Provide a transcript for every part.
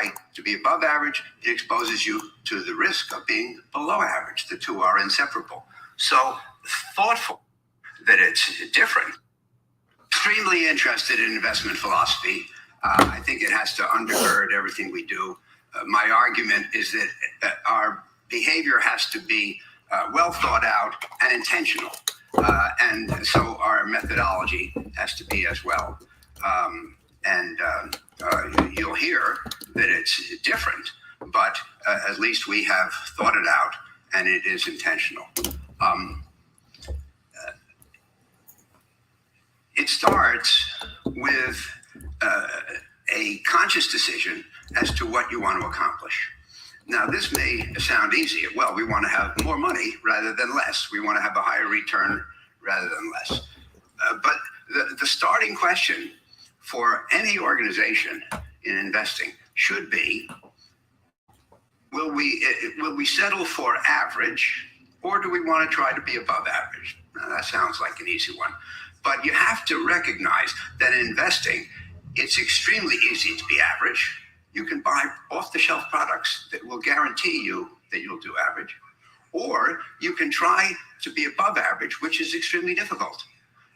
try to be above average, it exposes you to the risk of being below average. The two are inseparable. So thoughtful that it's different. Extremely interested in investment philosophy. I think it has to undergird everything we do. My argument is that our behavior has to be well thought out and intentional. And so our methodology has to be as well. You'll hear that it's different, but at least we have thought it out and it is intentional. It starts with a conscious decision as to what you want to accomplish. Now, this may sound easy. Well, we want to have more money rather than less. We want to have a higher return rather than less. But the starting question for any organization in investing should be, will we settle for average, or do we want to try to be above average? Now, that sounds like an easy one. But you have to recognize that in investing, it's extremely easy to be average. You can buy off-the-shelf products that will guarantee you that you'll do average. Or you can try to be above average, which is extremely difficult.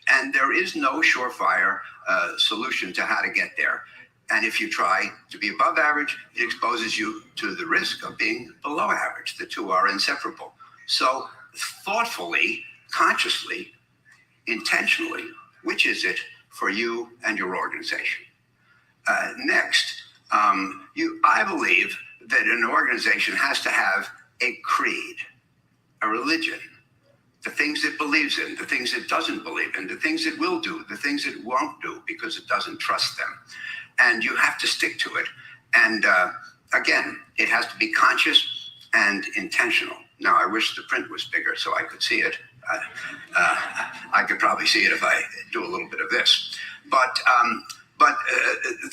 And there is no surefire solution to how to get there. And if you try to be above average, it exposes you to the risk of being below average. The two are inseparable. So thoughtfully, consciously, intentionally, which is it for you and your organization? Next, I believe that an organization has to have a creed, a religion, the things it believes in, the things it doesn't believe in, the things it will do, the things it won't do because it doesn't trust them. And you have to stick to it. And again, it has to be conscious and intentional. Now, I wish the print was bigger so I could see it. I could probably see it if I do a little bit of this. But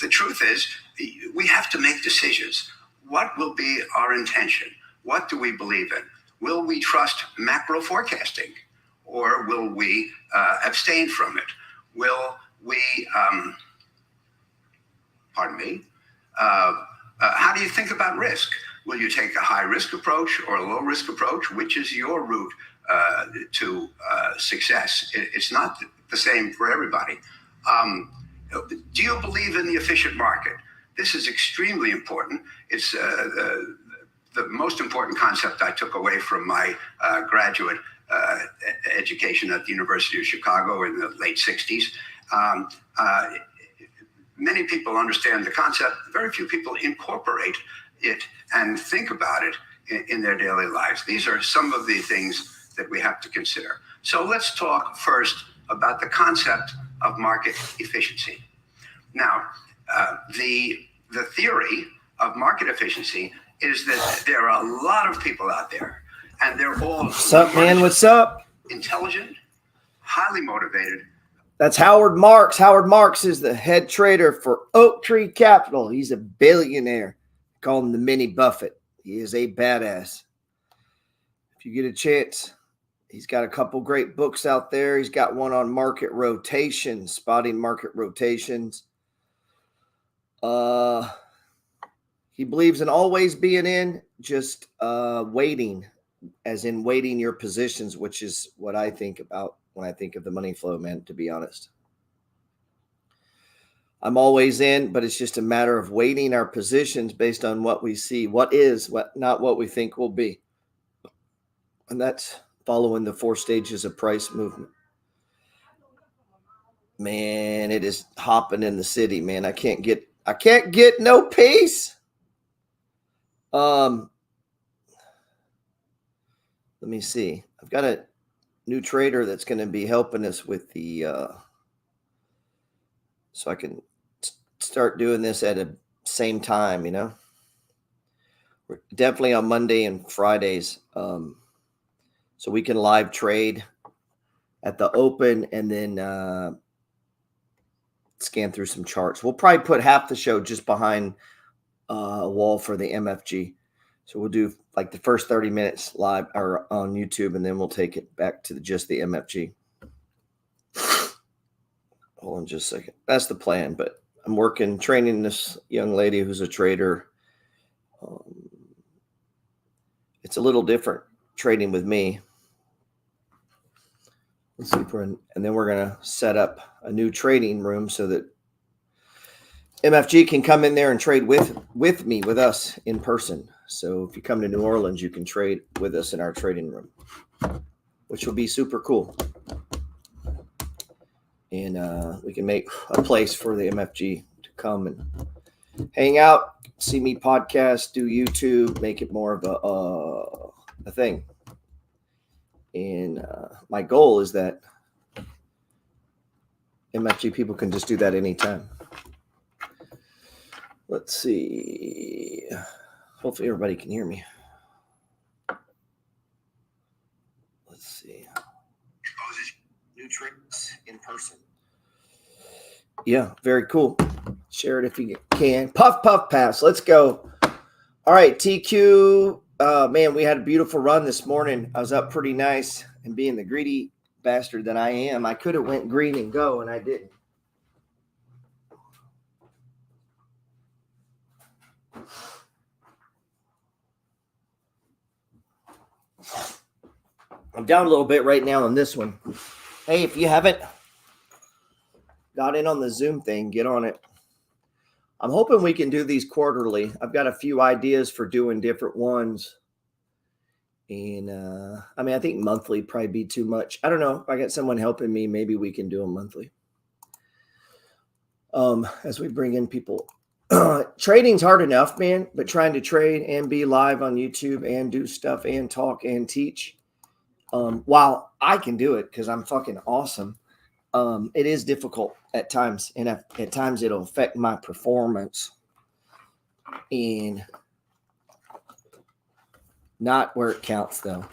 the truth is, we have to make decisions. What will be our intention? What do we believe in? Will we trust macro forecasting, or will we abstain from it? Will we, how do you think about risk? Will you take a high risk approach or a low risk approach? Which is your route to success? It's not the same for everybody. Do you believe in the efficient market? This is extremely important. It's the most important concept I took away from my graduate education at the University of Chicago in the late 60s. Many people understand the concept. Very few people incorporate it and think about it in their daily lives. These are some of the things that we have to consider. So let's talk first about the concept of market efficiency. Now, the theory of market efficiency is that there are a lot of people out there, and they're all what's up, man? What's up? Intelligent, highly motivated. That's Howard Marks. Howard Marks is the head trader for Oak Tree Capital. He's a billionaire. Call him the mini Buffett. He is a badass. If you get a chance, he's got a couple great books out there. He's got one on market rotations, spotting market rotations. He believes in always being in, just waiting, as in waiting your positions, which is what I think about when I think of the money flow, man, to be honest. I'm always in, but it's just a matter of waiting our positions based on what we see, not what we think will be. And that's following the 4 stages of price movement. Man, it is hopping in the city, man. I can't get no peace. Let me see. I've got a new trader that's going to be helping us with the so I can start doing this at the same time, you know. We're definitely on Monday and Fridays, so we can live trade at the open and then scan through some charts. We'll probably put half the show just behind a wall for the MFG. So we'll do like the first 30 minutes live or on YouTube, and then we'll take it back to just the MFG. Hold on just a second. That's the plan, but I'm training this young lady who's a trader it's a little different trading with me. Let's see if we're in, and then we're going to set up a new trading room so that MFG can come in there and trade with us in person. So if you come to New Orleans, you can trade with us in our trading room, which will be super cool. And we can make a place for the MFG to come and hang out, see me podcast, do YouTube, make it more of a thing. And my goal is that MFG people can just do that anytime. Let's see. Hopefully everybody can hear me. Let's see. New tricks in person. Yeah, very cool. Share it if you can. Puff, puff, pass. Let's go. All right, TQ. Man, we had a beautiful run this morning. I was up pretty nice, and being the greedy bastard that I am, I could have went green and go, and I didn't. I'm down a little bit right now on this one. Hey, if you haven't got in on the Zoom thing, get on it. I'm hoping we can do these quarterly. I've got a few ideas for doing different ones. And I mean, I think monthly probably be too much. I don't know. If I got someone helping me, maybe we can do them monthly. As we bring in people. Trading's hard enough, man, but trying to trade and be live on YouTube and do stuff and talk and teach, while I can do it because I'm fucking awesome, it is difficult at times, and at times it'll affect my performance, and not where it counts though.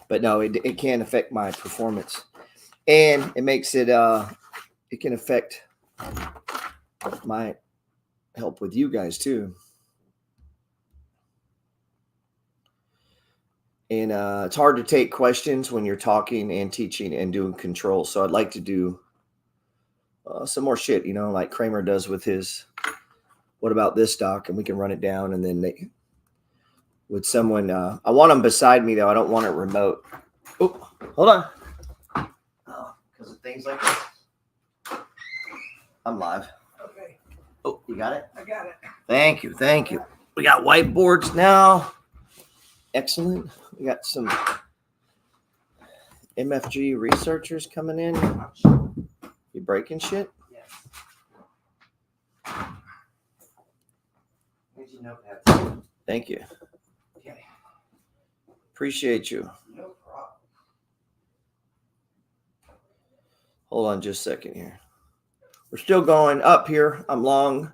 But no, it can affect my performance, and it makes it it can affect my help with you guys too. And it's hard to take questions when you're talking and teaching and doing control. So I'd like to do some more shit, you know, like Kramer does with his, what about this stock? And we can run it down. And then they, with someone, I want them beside me though. I don't want it remote. Oh, hold on. Because of things like this. I'm live. Okay. Oh, you got it? I got it. Thank you. Thank you. We got whiteboards now. Excellent. We got some MFG researchers coming in. You breaking shit? Yes. Thank you. Okay. Appreciate you. No problem. Hold on just a second here. We're still going up here. I'm long.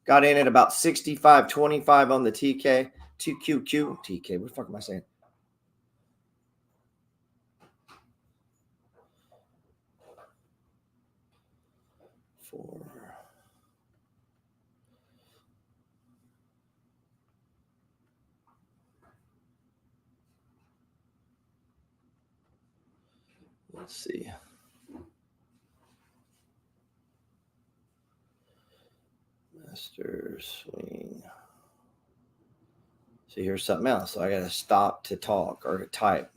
Got in at about 65.25 on the TK. TQQ. TK. What the fuck am I saying? Four. Let's see. Master swing. See, here's something else. So I got to stop to talk or to type.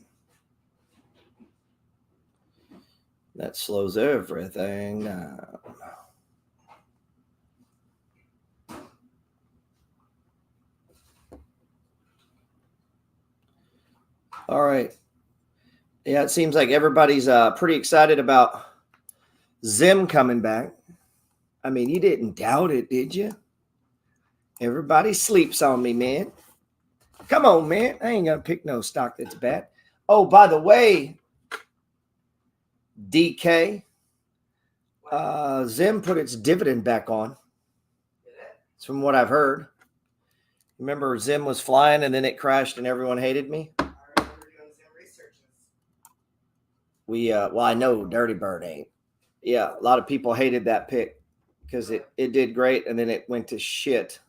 That slows everything down. All right. Yeah, it seems like everybody's pretty excited about Zim coming back. I mean, you didn't doubt it, did you? Everybody sleeps on me, man. Come on, man. I ain't going to pick no stock that's bad. Oh, by the way, DK, Zim put its dividend back on. It's from what I've heard. Remember, Zim was flying and then it crashed and everyone hated me? I remember doing some research. Well, I know Dirty Bird ain't. Yeah, a lot of people hated that pick because it did great and then it went to shit.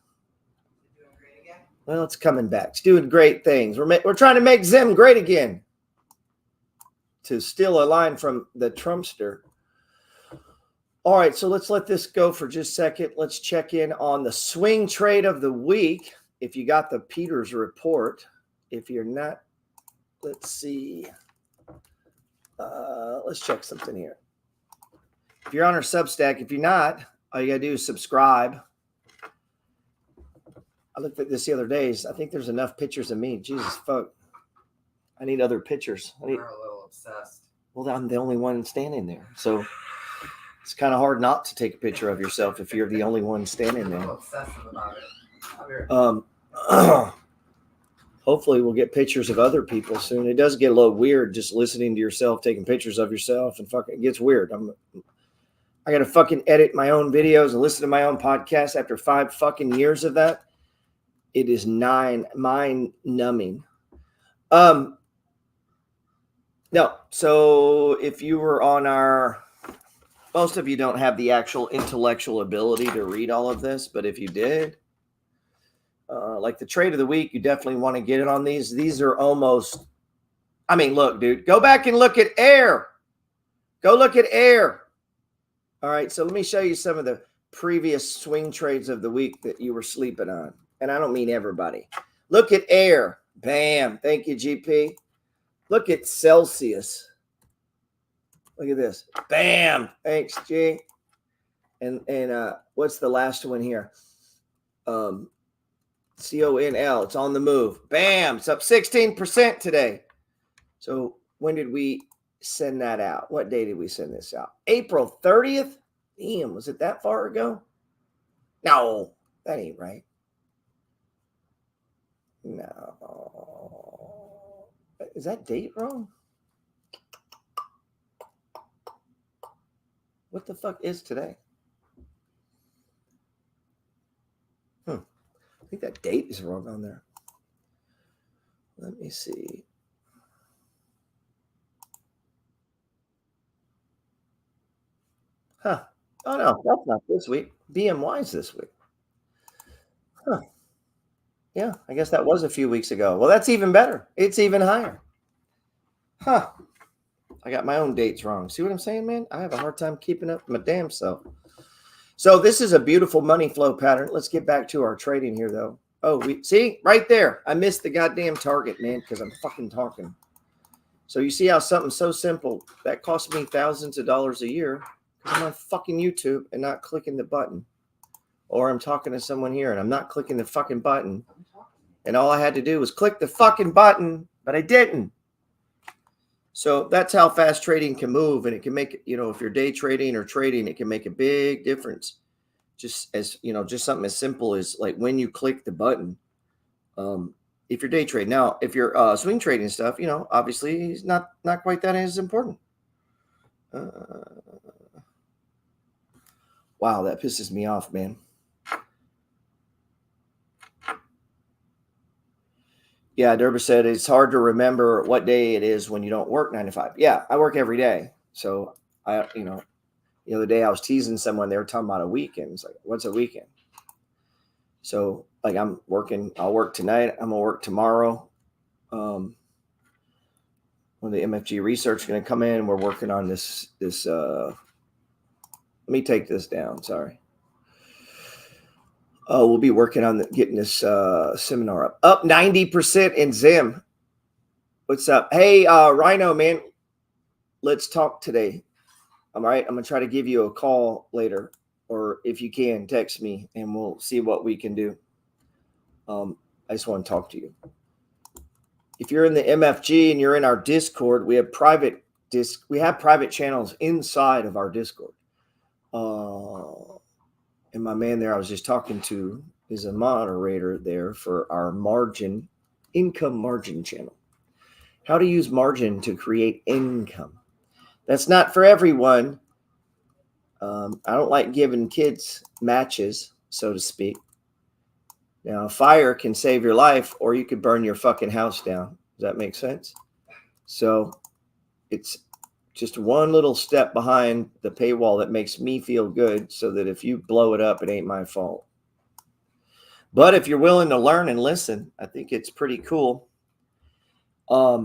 Doing great again? Well, it's coming back. It's doing great things. We're trying to make Zim great again. To steal a line from the Trumpster. All right, so let's let this go for just a second. Let's check in on the swing trade of the week. If you got the Peters report, If you're not, let's see. Let's check something here. If you're on our Substack, if you're not, all you got to do is subscribe. I looked at this the other days. I think there's enough pictures of me. Jesus fuck. I need other pictures. We're a little obsessed. Well, I'm the only one standing there. So it's kind of hard not to take a picture of yourself if you're the only one standing I'm a there. little obsessive about it. I'll be right Hopefully we'll get pictures of other people soon. It does get a little weird just listening to yourself, taking pictures of yourself, and fucking it gets weird. I got to fucking edit my own videos and listen to my own podcast after 5 fucking years of that. It is mind numbing. No. So if you were on most of you don't have the actual intellectual ability to read all of this, but if you did, like the trade of the week, you definitely want to get it on these. These are almost, look, dude, go back and look at air. Go look at air. All right. So let me show you some of the previous swing trades of the week that you were sleeping on. And I don't mean everybody. Look at air. Bam. Thank you, GP. Look at Celsius. Look at this. Bam. Thanks, G. And what's the last one here? CONL. It's on the move. Bam. It's up 16% today. So when did we send that out? What day did we send this out? April 30th? Damn, was it that far ago? No, that ain't right. No. Is that date wrong? What the fuck is today? I think that date is wrong on there. Let me see. Huh. Oh, no, that's not this week. BMY's this week. Huh. Yeah, I guess that was a few weeks ago. Well, that's even better. It's even higher. Huh. I got my own dates wrong. See what I'm saying, man? I have a hard time keeping up with my damn self. So this is a beautiful money flow pattern. Let's get back to our trading here, though. Oh, we see right there. I missed the goddamn target, man, because I'm fucking talking. So you see how something so simple that costs me thousands of dollars a year because I'm on fucking YouTube and not clicking the button. Or I'm talking to someone here and I'm not clicking the fucking button. And all I had to do was click the fucking button, but I didn't. So that's how fast trading can move. And it can make, if you're day trading or trading, it can make a big difference. Just as, just something as simple as like when you click the button. If you're day trading. Now, if you're swing trading stuff, obviously it's not quite that as important. Wow, that pisses me off, man. Yeah, Derber said it's hard to remember what day it is when you don't work 9 to 5. Yeah, I work every day. So the other day I was teasing someone, they were talking about a weekend. It's like, what's a weekend? So like I'll work tonight. I'm gonna work tomorrow. When the MFG research is gonna come in, we're working on this. Let me take this down. Sorry. We'll be working on getting this seminar up 90% in Zim. What's up? Hey, Rhino, man, let's talk today. All right. I'm going to try to give you a call later, or if you can text me and we'll see what we can do. I just want to talk to you. If you're in the MFG and you're in our Discord, we have private channels inside of our Discord. And my man there I was just talking to is a moderator there for our income margin channel. How to use margin to create income. That's not for everyone. I don't like giving kids matches, so to speak. Now, fire can save your life or you could burn your fucking house down. Does that make sense? So it's just one little step behind the paywall that makes me feel good so that if you blow it up, it ain't my fault. But if you're willing to learn and listen, I think it's pretty cool. Let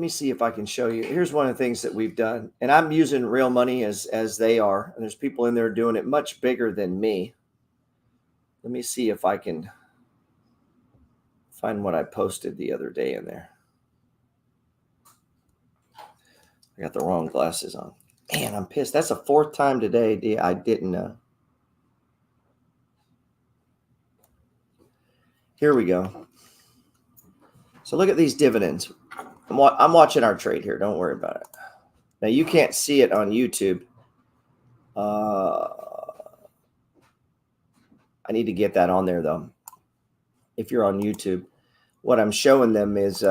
me see if I can show you. Here's one of the things that we've done. And I'm using real money as they are. And there's people in there doing it much bigger than me. Let me see if I can Find what I posted the other day in there. I got the wrong glasses on. Man, I'm pissed. That's the fourth time today I didn't. Here we go. So look at these dividends. I'm watching our trade here. Don't worry about it. Now, you can't see it on YouTube. I need to get that on there, though. If you're on YouTube, what I'm showing them is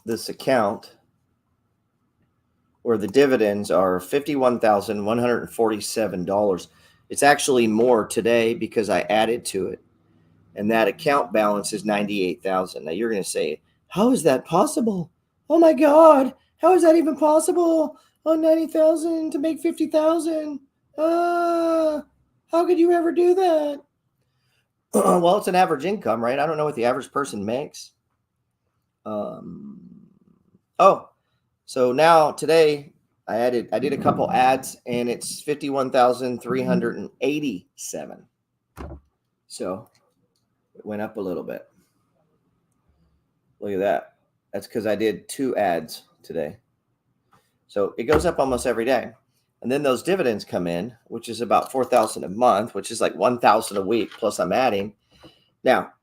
this account where the dividends are $51,147. It's actually more today because I added to it. And that account balance is $98,000. Now you're going to say, how is that possible? Oh my God. How is that even possible? Oh, 90,000 to make 50,000. How could you ever do that? Well, it's an average income, right? I don't know what the average person makes. So now today I did a couple ads and it's 51,387. So it went up a little bit. Look at that. That's because I did 2 ads today. So it goes up almost every day. And then those dividends come in, which is about 4,000 a month, which is like 1,000 a week. Plus I'm adding. Now,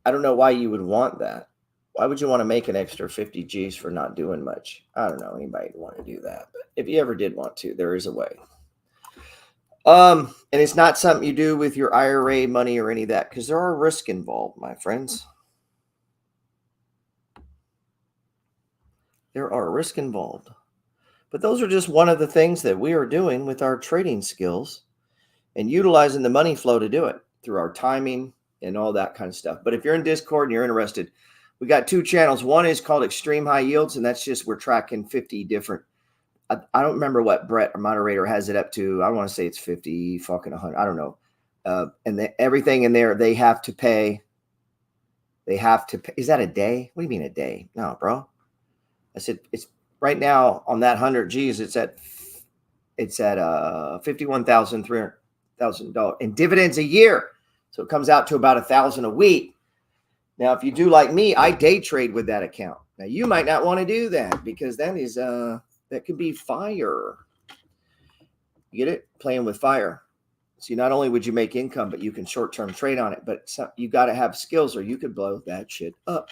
I don't know why you would want that. Why would you want to make an extra 50 G's for not doing much? I don't know. Anybody would want to do that. But if you ever did want to, there is a way. And it's not something you do with your IRA money or any of that because there are risks involved, my friends. There are risks involved. But those are just one of the things that we are doing with our trading skills and utilizing the money flow to do it through our timing and all that kind of stuff. But if you're in Discord and you're interested, we got 2 channels. One is called Extreme High Yields, and that's just we're tracking 50 different. I don't remember what Brett, our moderator, has it up to. I want to say it's 50, fucking 100. I don't know. And everything in there, they have to pay. They have to pay. Is that a day? What do you mean a day? No, bro. I said it's right now on that 100 G's. It's at $51,300 in dividends a year. So it comes out to about 1,000 a week. Now, if you do like me, I day trade with that account. Now, you might not want to do that because that is that could be fire. You get it? Playing with fire. So not only would you make income, but you can short-term trade on it. But you got to have skills or you could blow that shit up.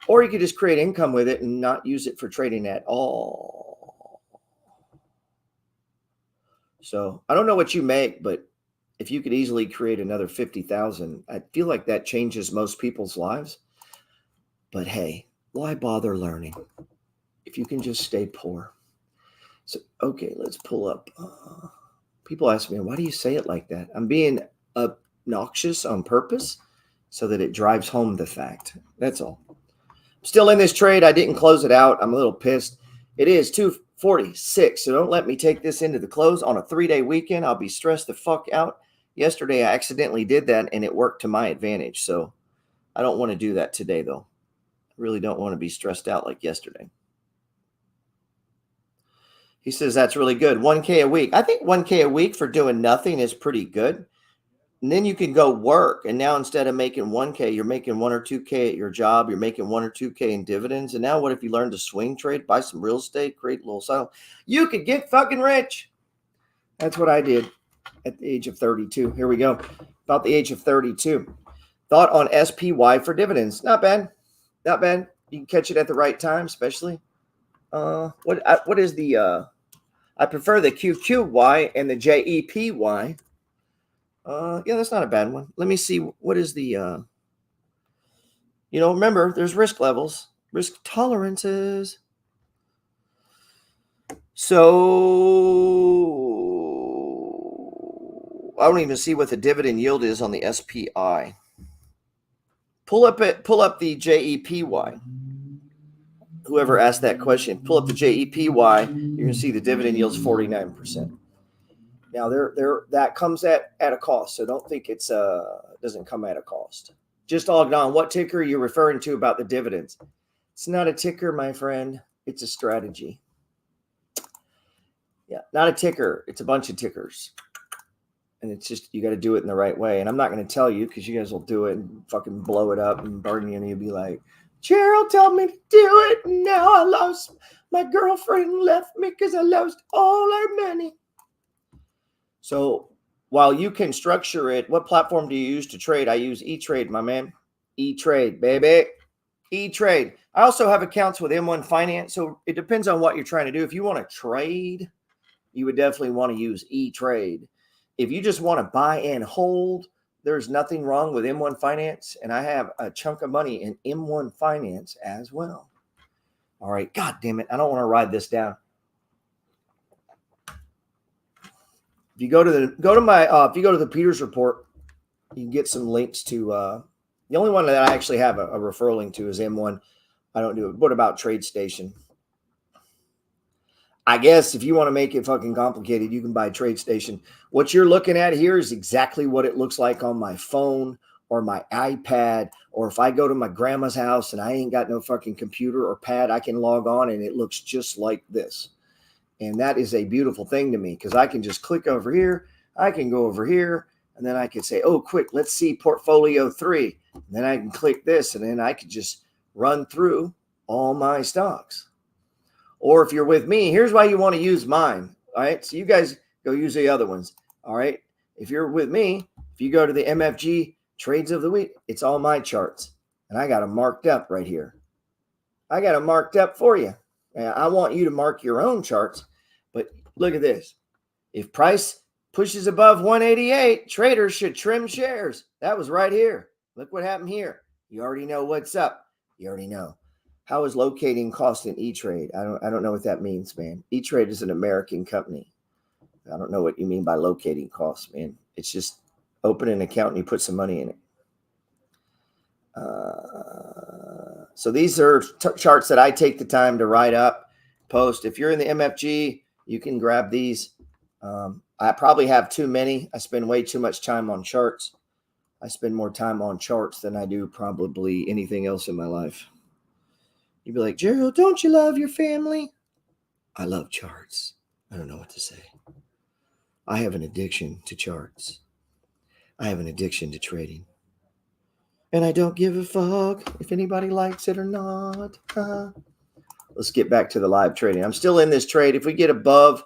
Or you could just create income with it and not use it for trading at all. So I don't know what you make, but if you could easily create another 50,000, I feel like that changes most people's lives. But hey, why bother learning if you can just stay poor? So, okay, let's pull up. People ask me, why do you say it like that? I'm being obnoxious on purpose so that it drives home the fact. That's all. Still in this trade. I didn't close it out. I'm a little pissed. It is 2:46, so don't let me take this into the close on a 3-day weekend. I'll be stressed the fuck out. Yesterday, I accidentally did that, and it worked to my advantage. So I don't want to do that today, though. I really don't want to be stressed out like yesterday. He says that's really good. 1K a week. I think 1K a week for doing nothing is pretty good. And then you can go work. And now instead of making 1K, you're making 1 or 2K at your job. You're making 1 or 2K in dividends. And now what if you learn to swing trade, buy some real estate, create a little sale? You could get fucking rich. That's what I did at the age of 32. Here we go. About the age of 32. Thought on SPY for dividends. Not bad. Not bad. You can catch it at the right time, especially. What is the I prefer the QQY and the JEPY. Yeah, that's not a bad one. Let me see. What is the, remember, there's risk levels, risk tolerances. So I don't even see what the dividend yield is on the SPI. Pull up the JEPY. Whoever asked that question, pull up the JEPY. You're going to see the dividend yield's 49%. Now that comes at a cost, so don't think it's doesn't come at a cost. Just logged on. What ticker are you referring to about the dividends? It's not a ticker, my friend. It's a strategy. Yeah, not a ticker. It's a bunch of tickers. And it's just, you got to do it in the right way. And I'm not going to tell you because you guys will do it and fucking blow it up and burn you. And you'll be like, Gerald told me to do it. And now I lost my girlfriend, left me because I lost all our money. So while you can structure it, what platform do you use to trade? I use E-Trade, my man. E-Trade, baby. E-Trade. I also have accounts with M1 Finance. So it depends on what you're trying to do. If you want to trade, you would definitely want to use E-Trade. If you just want to buy and hold, there's nothing wrong with M1 Finance. And I have a chunk of money in M1 Finance as well. All right. God damn it. I don't want to ride this down. If you go to the Peters report, you can get some links to the only one that I actually have a referral link to is M1. I don't do it. What about TradeStation? I guess if you want to make it fucking complicated, you can buy TradeStation. What you're looking at here is exactly what it looks like on my phone or my iPad, or if I go to my grandma's house and I ain't got no fucking computer or pad, I can log on and it looks just like this. And that is a beautiful thing to me because I can just click over here. I can go over here and then I can say, oh, quick, let's see portfolio 3. And then I can click this and then I could just run through all my stocks. Or if you're with me, here's why you want to use mine. All right. So you guys go use the other ones. All right. If you're with me, if you go to the MFG trades of the week, it's all my charts. And I got them marked up right here. I got them marked up for you. And I want you to mark your own charts. But look at this. If price pushes above 188, traders should trim shares. That was right here. Look what happened here. You already know what's up. You already know. How is locating cost in E-Trade? I don't know what that means, man. E-Trade is an American company. I don't know what you mean by locating costs, man. It's just open an account and you put some money in it. So these are charts that I take the time to write up, post. If you're in the MFG, you can grab these. I probably have too many. I spend way too much time on charts. I spend more time on charts than I do probably anything else in my life. You'd be like, Gerald, don't you love your family? I love charts. I don't know what to say. I have an addiction to charts. I have an addiction to trading. And I don't give a fuck if anybody likes it or not. Let's get back to the live trading. I'm still in this trade. If we get above,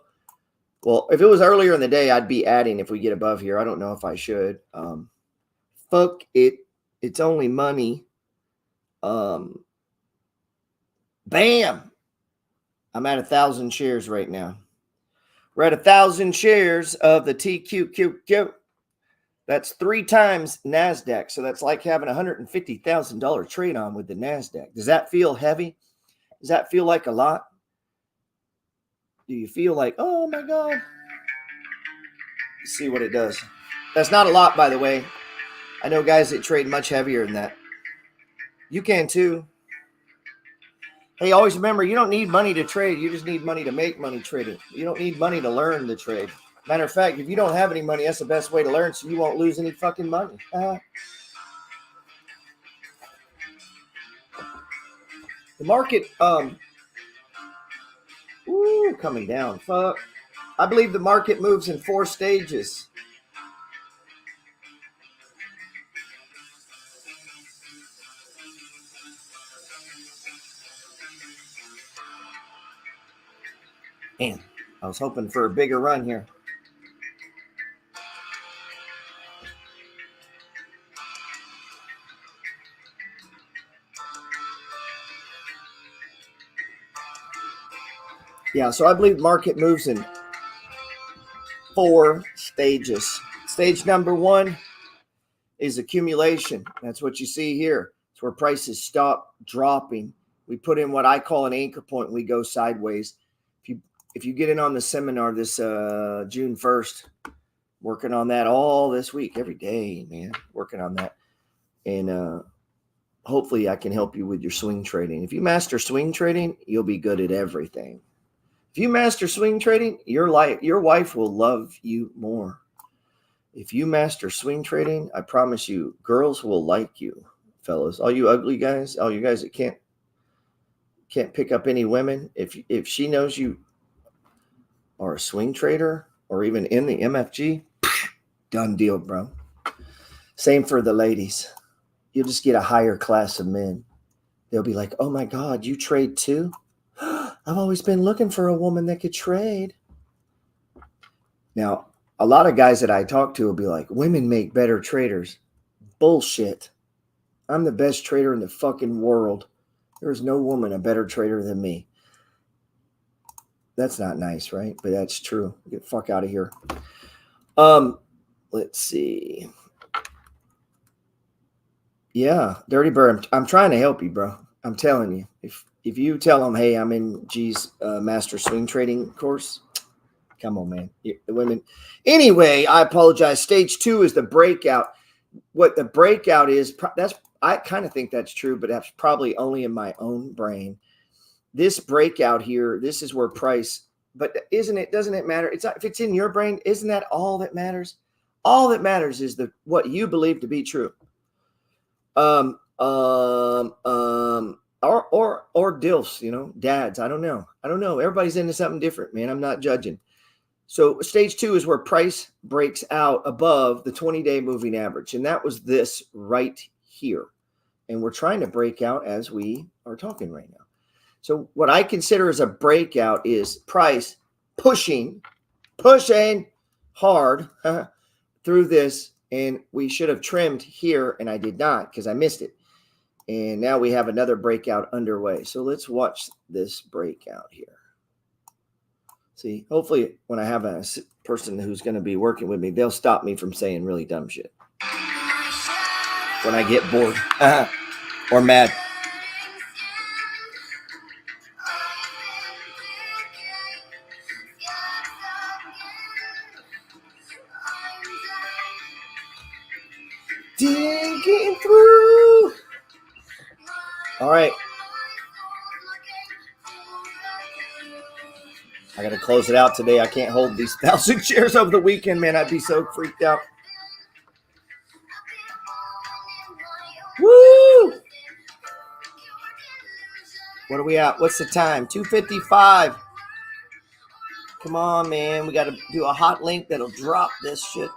well, if it was earlier in the day, I'd be adding if we get above here. I don't know if I should. Fuck it. It's only money. Bam. I'm at 1,000 shares right now. We're at 1,000 shares of the TQQQ. That's 3 times NASDAQ. So that's like having a $150,000 trade on with the NASDAQ. Does that feel heavy? Does that feel like a lot? Do you feel like, oh my God? Let's see what it does. That's not a lot, by the way. I know guys that trade much heavier than that. You can too. Hey, always remember, you don't need money to trade. You just need money to make money trading. You don't need money to learn the trade. Matter of fact, if you don't have any money, that's the best way to learn so you won't lose any fucking money. The market, coming down. Fuck. I believe the market moves in 4 stages. Man, I was hoping for a bigger run here. Yeah, so I believe market moves in 4 stages. Stage number 1 is accumulation. That's what you see here. It's where prices stop dropping. We put in what I call an anchor point and we go sideways. If you get in on the seminar this June 1st, working on that all this week, every day, man, working on that. And hopefully I can help you with your swing trading. If you master swing trading, you'll be good at everything. If you master swing trading, your wife will love you more. If you master swing trading, I promise you, girls will like you, fellas. All you ugly guys, all you guys that can't pick up any women, if she knows you are a swing trader or even in the MFG, Done deal, bro. Same for the ladies. You'll just get a higher class of men. They'll be like, oh my God, you trade too? I've always been looking for a woman that could trade. Now, a lot of guys that I talk to will be like, women make better traders. Bullshit. I'm the best trader in the fucking world. There's no woman a better trader than me. That's not nice, right? But that's true. Get the fuck out of here. Let's see. Yeah, Dirty Bird, I'm trying to help you, bro. I'm telling you. If you tell them, hey, I'm in G's master swing trading course, come on, man. The women. Anyway, I apologize. Stage 2 is the breakout. What the breakout is, I kind of think that's true, but that's probably only in my own brain. This breakout here, this is where price, but doesn't it matter? It's not, if it's in your brain, isn't that all that matters? All that matters is what you believe to be true. Or DILFs, you know, dads. I don't know. Everybody's into something different, man. I'm not judging. So stage 2 is where price breaks out above the 20-day moving average. And that was this right here. And we're trying to break out as we are talking right now. So what I consider as a breakout is price pushing hard through this. And we should have trimmed here, and I did not because I missed it. And now we have another breakout underway. So let's watch this breakout here. See, hopefully when I have a person who's going to be working with me, they'll stop me from saying really dumb shit when I get bored or mad. Digging through. All right. I got to close it out today. I can't hold these 1,000 shares over the weekend, man. I'd be so freaked out. Woo! What are we at? What's the time? 2:55. Come on, man. We got to do a hot link that'll drop this shit.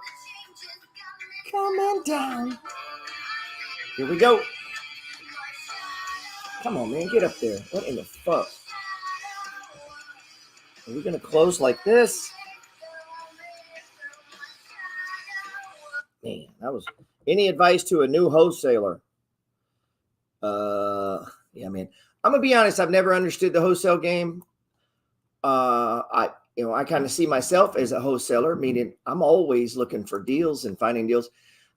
Coming down. Here we go. Come on, man. Get up there. What in the fuck? Are we going to close like this? Man, that was... Any advice to a new wholesaler? Yeah, man. I'm going to be honest. I've never understood the wholesale game. I kind of see myself as a wholesaler, meaning I'm always looking for deals and finding deals.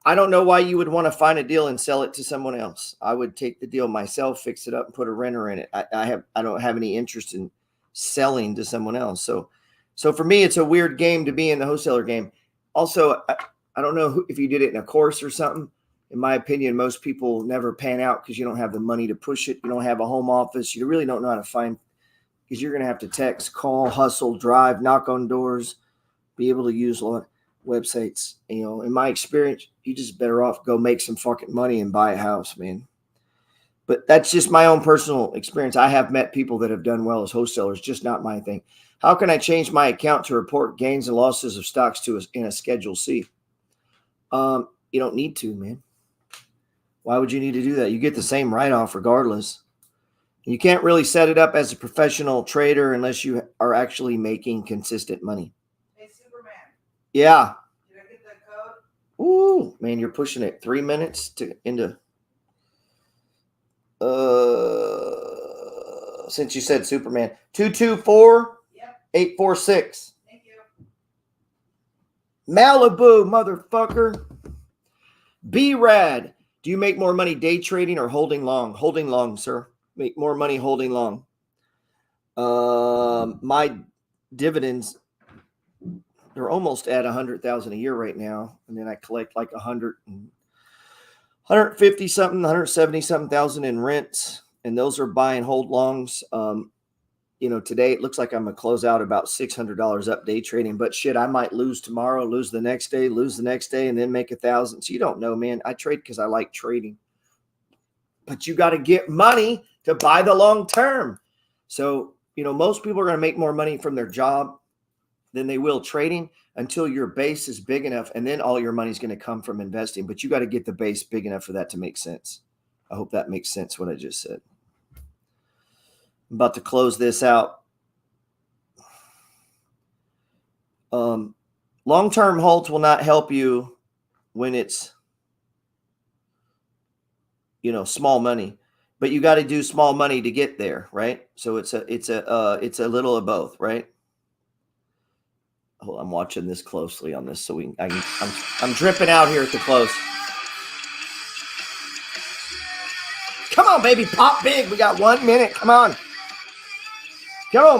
I don't know why you would want to find a deal and sell it to someone else. I would take the deal myself, fix it up, and put a renter in it. I don't have any interest in selling to someone else. So for me, it's a weird game to be in the wholesaler game. Also, I don't know if you did it in a course or something. In my opinion, most people never pan out because you don't have the money to push it. You don't have a home office. You really don't know how to find, because you're going to have to text, call, hustle, drive, knock on doors, be able to use websites. You know, in my experience, you just better off go make some fucking money and buy a house, man. But that's just my own personal experience. I have met people that have done well as wholesalers, just not my thing. How can I change my account to report gains and losses of stocks in a Schedule C? You don't need to, man. Why would you need to do that? You get the same write-off regardless. You can't really set it up as a professional trader unless you are actually making consistent money. Hey, Superman. Yeah. Did I get that code? Ooh, man, you're pushing it 3 minutes into. Since you said Superman, 224 Yep. 846. Thank you. Malibu, motherfucker. B-Rad. Do you make more money day trading or holding long? Holding long, sir. Make more money holding long. My dividends, they're almost at 100,000 a year right now. And then I collect like 150 something, 170 something thousand in rents. And those are buy and hold longs. Today it looks like I'm going to close out about $600 up day trading, but shit, I might lose tomorrow, lose the next day, and then make 1,000. So you don't know, man. I trade because I like trading, but you got to get money to buy the long term. So, most people are going to make more money from their job than they will trading until your base is big enough. And then all your money's going to come from investing. But you got to get the base big enough for that to make sense. I hope that makes sense what I just said. I'm about to close this out. Long-term holds will not help you when it's, small money, but you got to do small money to get there, right? So it's a little of both, right? Oh, I'm watching this closely on this, so I'm dripping out here at the close. Come on, baby, pop big. We got 1 minute. Come on,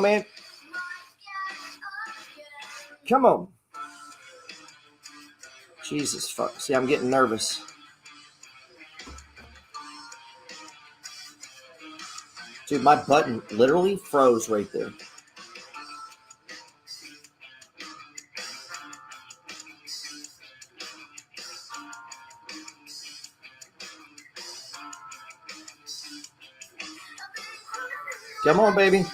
man. Come on. Jesus fuck. See, I'm getting nervous. Dude, my button literally froze right there. Come on, baby.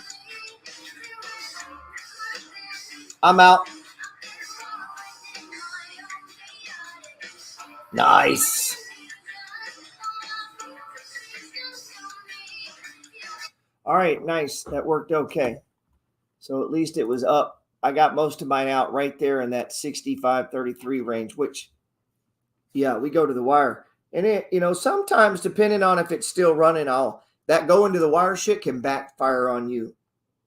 I'm out. Nice. All right, nice. That worked okay. So at least it was up. I got most of mine out right there in that 65-33 range, which, yeah, we go to the wire. And it, sometimes depending on if it's still running, that going to the wire shit can backfire on you.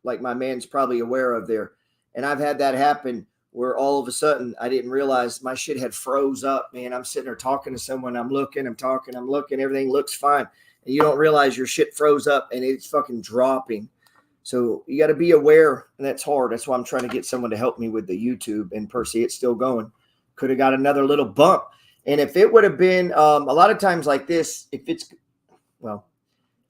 Like my man's probably aware of there. And I've had that happen where all of a sudden I didn't realize my shit had froze up, man. I'm sitting there talking to someone. I'm looking. Everything looks fine. And you don't realize your shit froze up and it's fucking dropping. So you got to be aware, and that's hard. That's why I'm trying to get someone to help me with the YouTube. And Percy, it's still going. Could have got another little bump. And if it would have been a lot of times like this,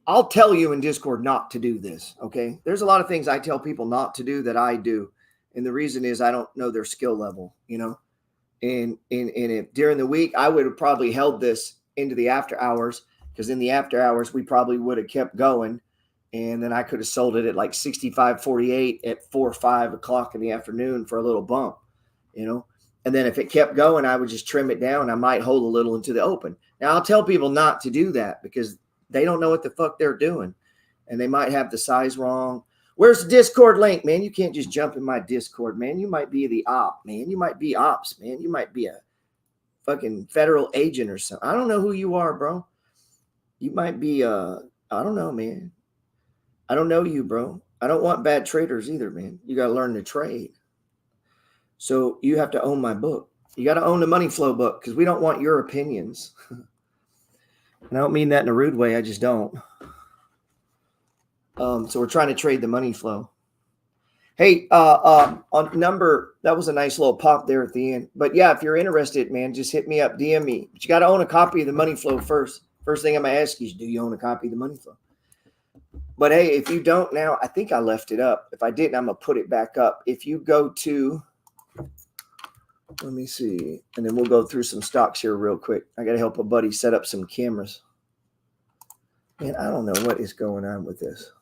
I'll tell you in Discord not to do this, okay? There's a lot of things I tell people not to do that I do. And the reason is I don't know their skill level, And if during the week, I would have probably held this into the after hours, because in the after hours, we probably would have kept going. And then I could have sold it at like 65.48 at 4 or 5 o'clock in the afternoon for a little bump, And then if it kept going, I would just trim it down. I might hold a little into the open. Now, I'll tell people not to do that because they don't know what the fuck they're doing. And they might have the size wrong. Where's the Discord link, man? You can't just jump in my Discord, man. You might be the op, man. You might be ops, man. You might be a fucking federal agent or something. I don't know who you are, bro. You might be, I don't know, man. I don't know you, bro. I don't want bad traders either, man. You got to learn to trade. So you have to own my book. You got to own the money flow book because we don't want your opinions. And I don't mean that in a rude way. I just don't. So we're trying to trade the money flow. Hey, on number, that was a nice little pop there at the end. But yeah, if you're interested, man, just hit me up, DM me. But you got to own a copy of the money flow first. First thing I'm going to ask you is, do you own a copy of the money flow? But hey, if you don't now, I think I left it up. If I didn't, I'm going to put it back up. If you go to, let me see, and then we'll go through some stocks here real quick. I got to help a buddy set up some cameras. Man, I don't know what is going on with this.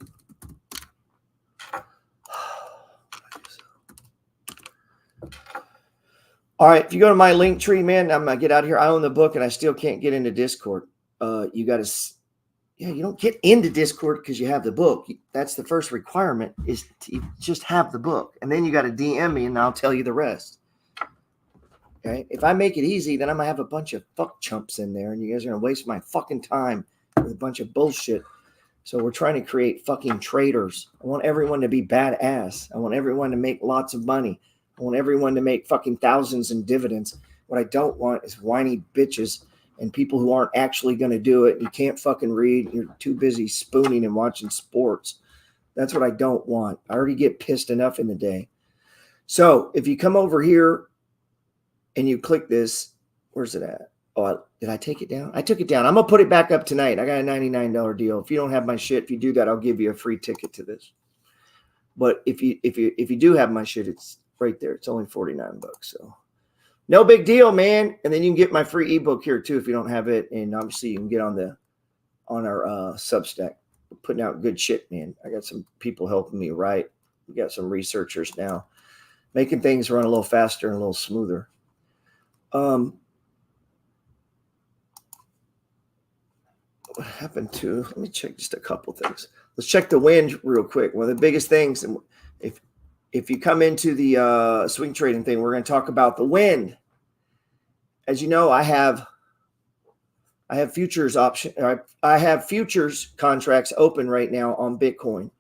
All right, if you go to my link tree, man, I'm going to get out of here. I own the book, and I still can't get into Discord. You got to, you don't get into Discord because you have the book. That's the first requirement, is to just have the book. And then you got to DM me, and I'll tell you the rest. Okay? If I make it easy, then I'm going to have a bunch of fuck chumps in there, and you guys are going to waste my fucking time with a bunch of bullshit. So we're trying to create fucking traders. I want everyone to be badass. I want everyone to make lots of money. I want everyone to make fucking thousands in dividends. What I don't want is whiny bitches and people who aren't actually going to do it. You can't fucking read. You're too busy spooning and watching sports. That's what I don't want. I already get pissed enough in the day. So if you come over here and you click this, where's it at? Oh, did I take it down? I took it down. I'm going to put it back up tonight. I got a $99 deal. If you don't have my shit, if you do that, I'll give you a free ticket to this. But if you do have my shit, it's right there. It's only $49. So no big deal, man. And then you can get my free ebook here too if you don't have it. And obviously you can get on our Substack. We're putting out good shit, man. I got some people helping me write. We got some researchers now. making things run a little faster and a little smoother. What happened to, let me check just a couple things. Let's check the wind real quick. One of the biggest things, and if you come into the swing trading thing, we're going to talk about the wind. As you know, I have futures option. I have futures contracts open right now on Bitcoin.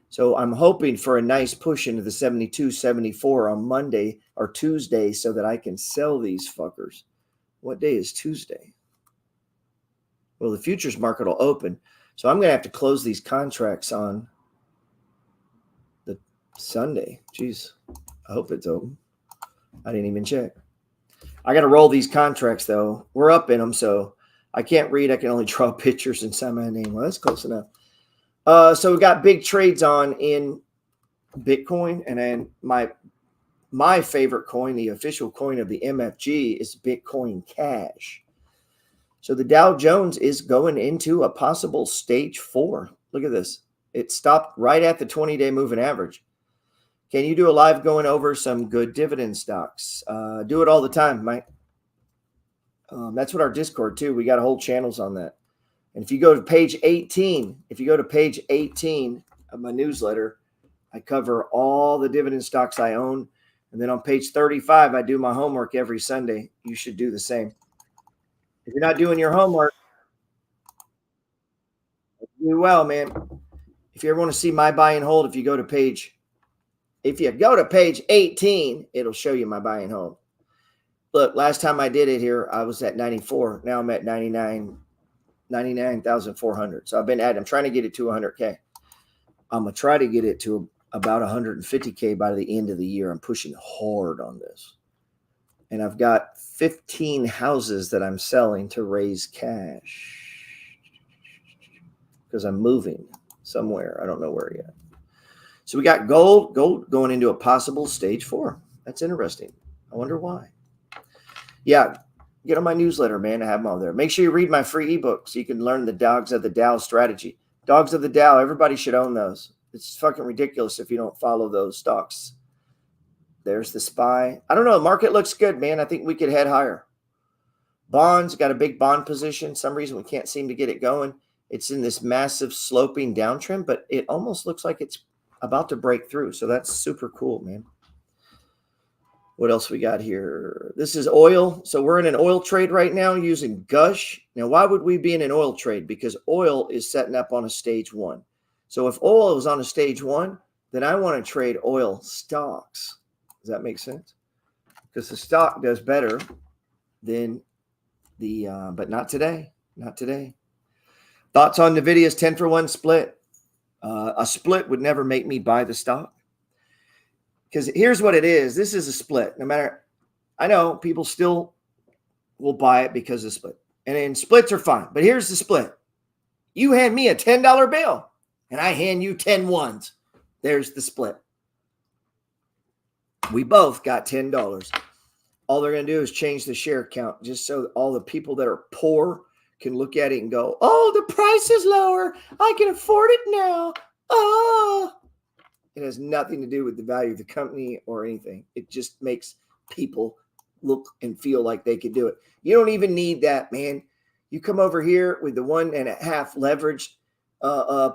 So I'm hoping for a nice push into the 72, 74 on Monday or Tuesday so that I can sell these fuckers. What day is Tuesday? Well, the futures market will open. So I'm going to have to close these contracts on the Sunday. Jeez, I hope it's open. I didn't even check. I got to roll these contracts, though. We're up in them, so I can't read. I can only draw pictures and sign my name. Well, that's close enough. So we got big trades on in Bitcoin, and then my favorite coin, the official coin of the MFG, is Bitcoin Cash. So the Dow Jones is going into a possible stage 4. Look at this. It stopped right at the 20-day moving average. Can you do a live going over some good dividend stocks? Do it all the time, Mike. That's what our Discord too. We got whole channels on that. And if you go to page 18, of my newsletter, I cover all the dividend stocks I own. And then on page 35, I do my homework every Sunday. You should do the same. If you're not doing your homework, do well, man. If you ever want to see my buy and hold, if you go to page 18, it'll show you my buy and hold. Look, last time I did it here, I was at 94. Now I'm at 99,400. So I'm trying to get it to 100K. I'm going to try to get it to about 150K by the end of the year. I'm pushing hard on this. And I've got 15 houses that I'm selling to raise cash because I'm moving somewhere. I don't know where yet. So we got gold going into a possible stage 4. That's interesting. I wonder why. Yeah, get on my newsletter, man. I have them all there. Make sure you read my free ebook so you can learn the Dogs of the Dow strategy. Dogs of the Dow, everybody should own those. It's fucking ridiculous if you don't follow those stocks. There's the SPY. I don't know. The market looks good, man. I think we could head higher. Bonds, got a big bond position. Some reason we can't seem to get it going. It's in this massive sloping downtrend, but it almost looks like it's about to break through. So that's super cool, man. What else we got here? This is oil. So we're in an oil trade right now using Gush. Now, why would we be in an oil trade? Because oil is setting up on a stage 1. So if oil is on a stage 1, then I want to trade oil stocks. Does that make sense? Because the stock does better than the, but not today. Not today. Thoughts on NVIDIA's 10-for-1 split? A split would never make me buy the stock. Because here's what it is. This is a split. No matter, I know people still will buy it because of split. And then splits are fine. But here's the split. You hand me a $10 bill, and I hand you 10 ones. There's the split. We both got $10. All they're going to do is change the share count just so all the people that are poor can look at it and go, oh, the price is lower. I can afford it now. Oh. It has nothing to do with the value of the company or anything. It just makes people look and feel like they could do it. You don't even need that, man. You come over here with the 1.5 leveraged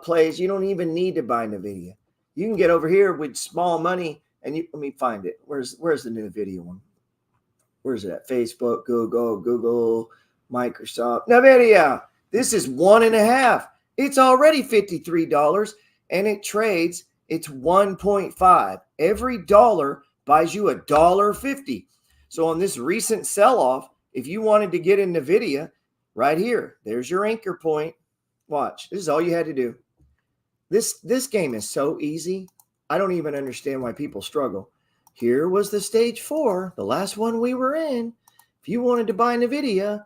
plays. You don't even need to buy NVIDIA. You can get over here with small money and let me find it. Where's the NVIDIA one? Where's it at? Facebook, Google, Microsoft, NVIDIA. This is 1.5. It's already $53 and it trades. It's 1.5. Every dollar buys you $1.50. So on this recent sell-off, if you wanted to get in NVIDIA, right here, there's your anchor point. Watch. This is all you had to do. This game is so easy. I don't even understand why people struggle. Here was the stage 4, the last one we were in. If you wanted to buy NVIDIA,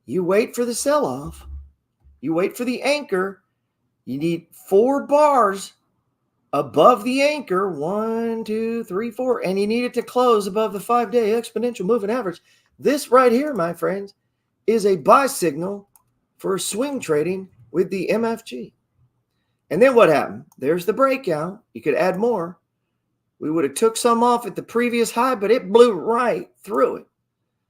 you wait for the sell-off. You wait for the anchor. You need 4 bars above the anchor, 1, 2, 3, 4, and you need it to close above the 5-day exponential moving average. This right here, my friends, is a buy signal for swing trading with the MFG. And then what happened? There's the breakout. You could add more. We would have took some off at the previous high, but it blew right through it.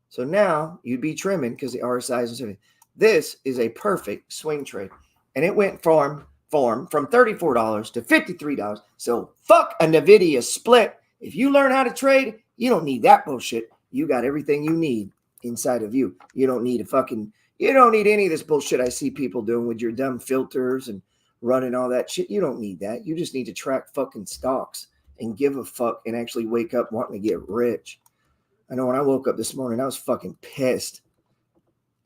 So now you'd be trimming because the RSIs and everything. This is a perfect swing trade. And it went from $34 to $53. So fuck a NVIDIA split. If you learn how to trade, you don't need that bullshit. You got everything you need inside of you. You don't need any of this bullshit I see people doing with your dumb filters and running all that shit. You don't need that. You just need to track fucking stocks and give a fuck and actually wake up wanting to get rich. I know when I woke up this morning, I was fucking pissed.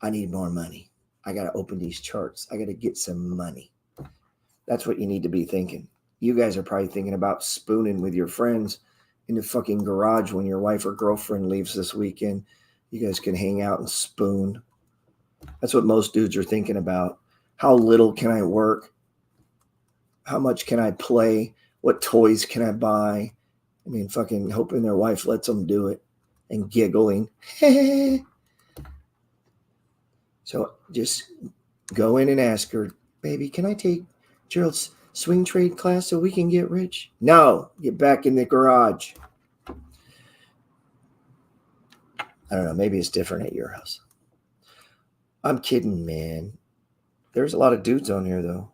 I need more money. I got to open these charts. I got to get some money. That's what you need to be thinking. You guys are probably thinking about spooning with your friends in the fucking garage when your wife or girlfriend leaves this weekend. You guys can hang out and spoon. That's what most dudes are thinking about. How little can I work? How much can I play? What toys can I buy? I mean, fucking hoping their wife lets them do it and giggling. So just go in and ask her, baby, can I take Gerald's swing trade class so we can get rich? No, get back in the garage. I don't know. Maybe it's different at your house. I'm kidding, man. There's a lot of dudes on here, though.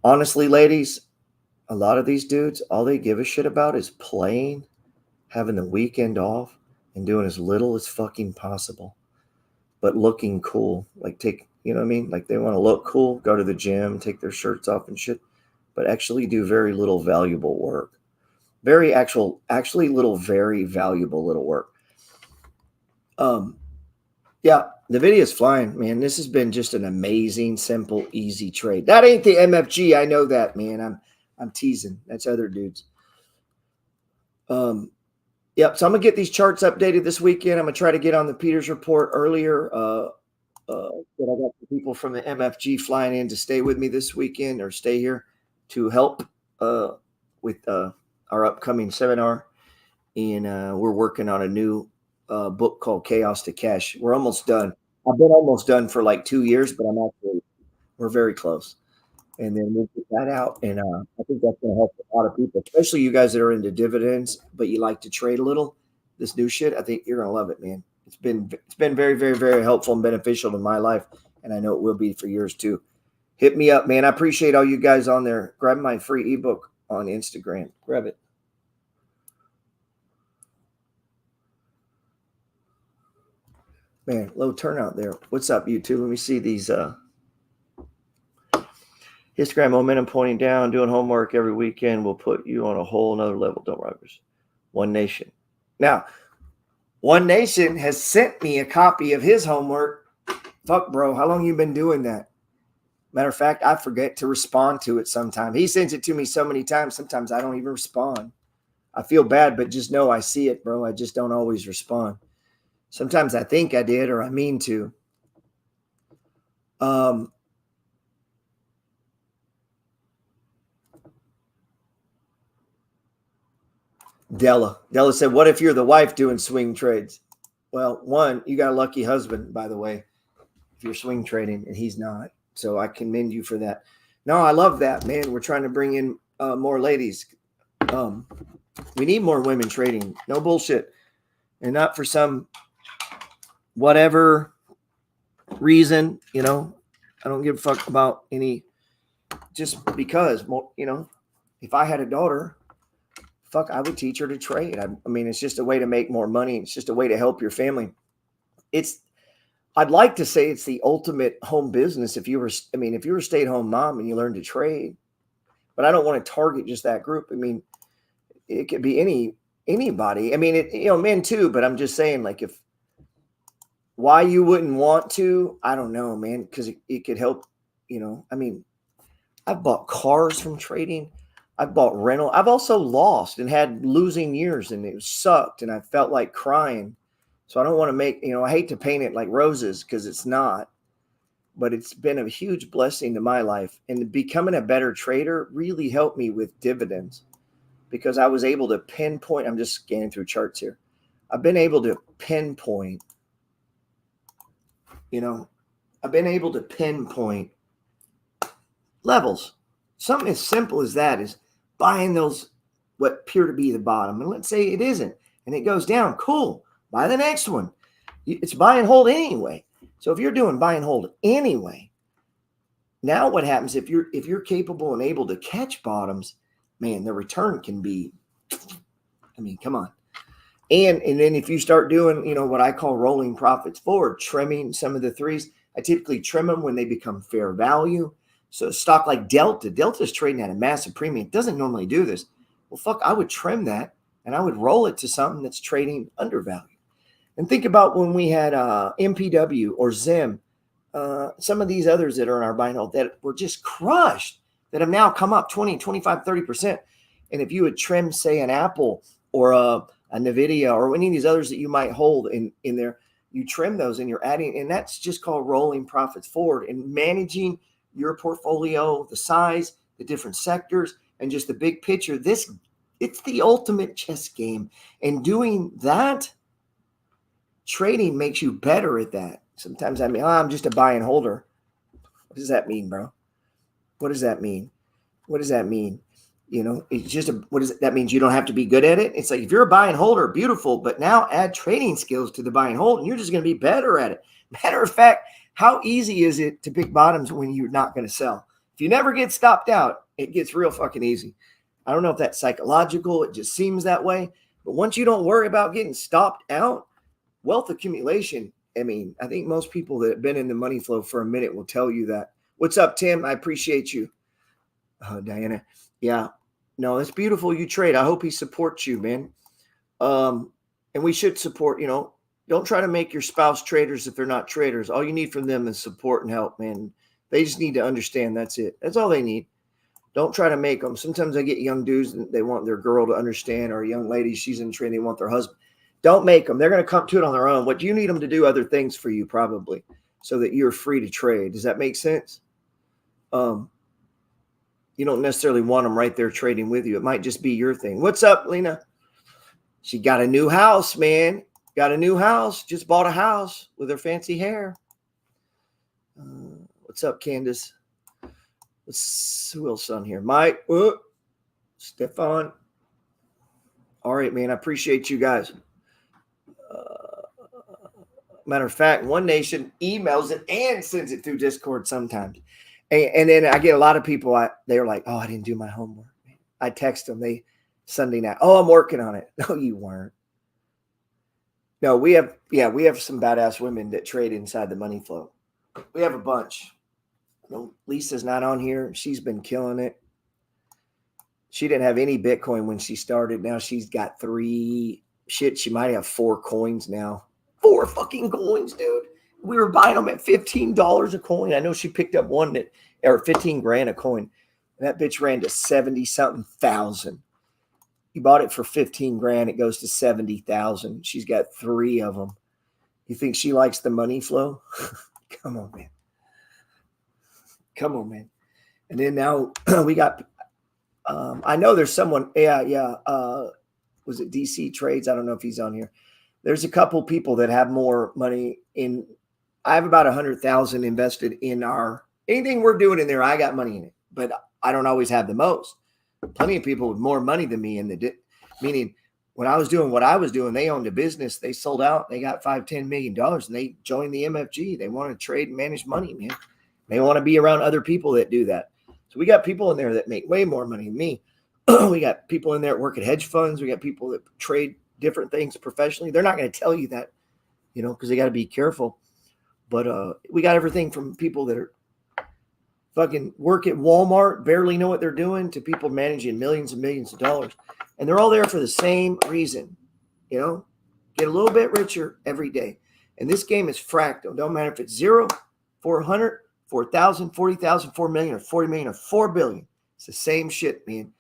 Honestly, ladies, a lot of these dudes, all they give a shit about is playing, having the weekend off, and doing as little as fucking possible. But looking cool. Like you know what I mean? Like they want to look cool, go to the gym, take their shirts off and shit, but actually do very little valuable work. Very valuable little work. Yeah, the video's flying, man. This has been just an amazing, simple, easy trade. That ain't the MFG. I know that, man. I'm teasing. That's other dudes. Yep. So I'm gonna get these charts updated this weekend. I'm gonna try to get on the Peters report earlier. But I got the people from the MFG flying in to stay with me this weekend or stay here to help with our upcoming seminar. And we're working on a new book called Chaos to Cash. We're almost done. I've been almost done for like 2 years, but we're very close. And then we'll get that out. And I think that's going to help a lot of people, especially you guys that are into dividends, but you like to trade a little. This new shit, I think you're going to love it, man. It's been very, very, very helpful and beneficial to my life. And I know it will be for yours too. Hit me up, man. I appreciate all you guys on there. Grab my free ebook on Instagram. Grab it. Man, low turnout there. What's up, YouTube? Let me see these histogram momentum pointing down, doing homework every weekend will put you on a whole nother level. Don't robbers. One Nation. Now, One Nation has sent me a copy of his homework. Fuck, bro. How long you been doing that? Matter of fact, I forget to respond to it sometimes. He sends it to me so many times. Sometimes I don't even respond. I feel bad, but just know I see it, bro. I just don't always respond. Sometimes I think I did or I mean to. Della said, what if you're the wife doing swing trades? Well, one, you got a lucky husband, by the way, if you're swing trading and he's not. So I commend you for that. No, I love that, man. We're trying to bring in more ladies. We need more women trading. No bullshit. And not for some whatever reason, you know. I don't give a fuck about any, just because, you know, if I had a daughter, fuck, I would teach her to trade. I mean, it's just a way to make more money. It's just a way to help your family. I'd like to say it's the ultimate home business if you were a stay-at-home mom and you learned to trade, but I don't want to target just that group. I mean, it could be anybody. I mean, men too, but I'm just saying, like, why you wouldn't want to, I don't know, man, because it could help, you know. I mean, I've bought cars from trading. I've bought rental. I've also lost and had losing years, and it sucked, and I felt like crying. So I don't want to make, I hate to paint it like roses because it's not, but it's been a huge blessing to my life. And becoming a better trader really helped me with dividends because I was able to pinpoint. I'm just scanning through charts here. I've been able to pinpoint, levels. Something as simple as that is buying those what appear to be the bottom. And let's say it isn't, and it goes down. Cool. Buy the next one. It's buy and hold anyway. So if you're doing buy and hold anyway, now what happens if you're capable and able to catch bottoms, man, the return can be, I mean, come on. And then if you start doing, what I call rolling profits forward, trimming some of the threes, I typically trim them when they become fair value. So a stock like Delta's trading at a massive premium. It doesn't normally do this. Well, fuck, I would trim that and I would roll it to something that's trading undervalued. And think about when we had MPW or Zim, some of these others that are in our buy and hold that were just crushed, that have now come up 20, 25, 30%. And if you would trim, say, an Apple or a NVIDIA or any of these others that you might hold in there, you trim those and you're adding, and that's just called rolling profits forward and managing your portfolio, the size, the different sectors, and just the big picture. It's the ultimate chess game. And doing that, trading makes you better at that. Sometimes I'm just a buy and holder. What does that mean, bro? What does that mean? What does that mean? It's just that means you don't have to be good at it. It's like, if you're a buy and holder, beautiful, but now add trading skills to the buy and hold and you're just going to be better at it. Matter of fact, how easy is it to pick bottoms when you're not going to sell? If you never get stopped out, it gets real fucking easy. I don't know if that's psychological. It just seems that way. But once you don't worry about getting stopped out, wealth accumulation, I think most people that have been in the money flow for a minute will tell you that. What's up, Tim? I appreciate you. Diana. Yeah. No, it's beautiful you trade. I hope he supports you, man. And we should support, don't try to make your spouse traders if they're not traders. All you need from them is support and help, man. They just need to understand. That's it. That's all they need. Don't try to make them. Sometimes I get young dudes and they want their girl to understand, or a young lady, she's in training, they want their husband. Don't make them. They're going to come to it on their own. What you need them to do other things for you, probably, so that you're free to trade. Does that make sense? You don't necessarily want them right there trading with you. It might just be your thing. What's up, Lena? She got a new house, man. Got a new house. Just bought a house with her fancy hair. What's up, Candace? Who else on here? Mike. Stefan. All right, man. I appreciate you guys. Matter of fact, One Nation emails it and sends it through Discord sometimes. And then I get a lot of people, they're like, oh, I didn't do my homework. I text them, Sunday night, oh, I'm working on it. No, you weren't. No, we have some badass women that trade inside the money flow. We have a bunch. Lisa's not on here. She's been killing it. She didn't have any Bitcoin when she started. Now she's got 3. Shit, she might have 4 coins now. 4 fucking coins, dude. We were buying them at $15 a coin. I know she picked up one or 15 grand a coin. And that bitch ran to 70-something thousand. You bought it for 15 grand. It goes to 70,000. She's got 3 of them. You think she likes the money flow? Come on, man. Come on, man. And then now we got, I know there's someone, was it DC Trades? I don't know if he's on here. There's a couple people that have more money in. I have about 100,000 invested in anything we're doing in there. I got money in it, but I don't always have the most. Plenty of people with more money than me meaning when I was doing what I was doing, they owned a business. They sold out. They got $5-10 million and they joined the MFG. They want to trade and manage money, man. They want to be around other people that do that. So we got people in there that make way more money than me. We got people in there that work at hedge funds. We got people that trade different things professionally. They're not going to tell you that, because they got to be careful. But we got everything from people that are fucking work at Walmart, barely know what they're doing, to people managing millions and millions of dollars. And they're all there for the same reason, get a little bit richer every day. And this game is fractal. Don't matter if it's 0, 400, 4,000, 40,000, 4 million, or 40 million, or 4 billion. It's the same shit, man.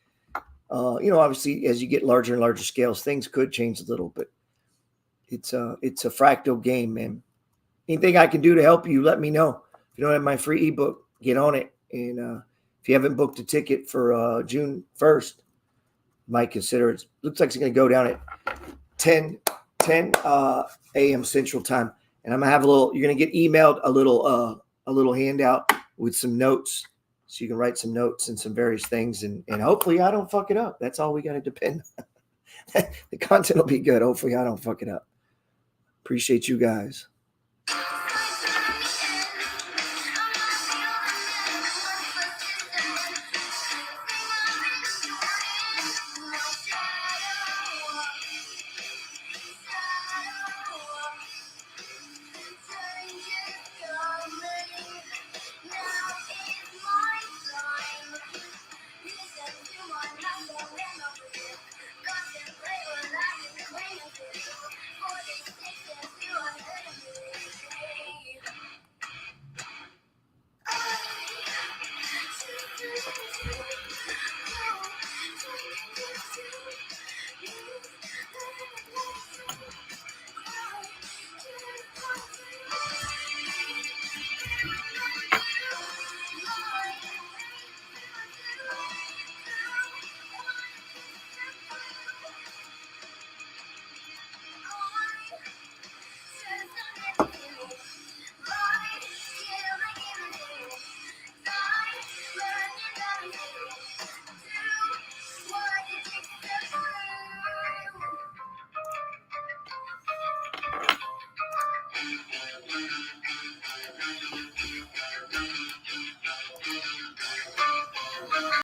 Obviously, as you get larger and larger scales, things could change a little, but it's a fractal game, man. Anything I can do to help you, let me know. If you don't have my free ebook, get on it. And if you haven't booked a ticket for June 1st, you might consider it. Looks like it's going to go down at 10 a.m. Central Time. And I'm going to have you're going to get emailed a little handout with some notes So you can write some notes and some various things, and hopefully I don't fuck it up. That's all we got to depend on. The content will be good. Hopefully I don't fuck it up. Appreciate you guys.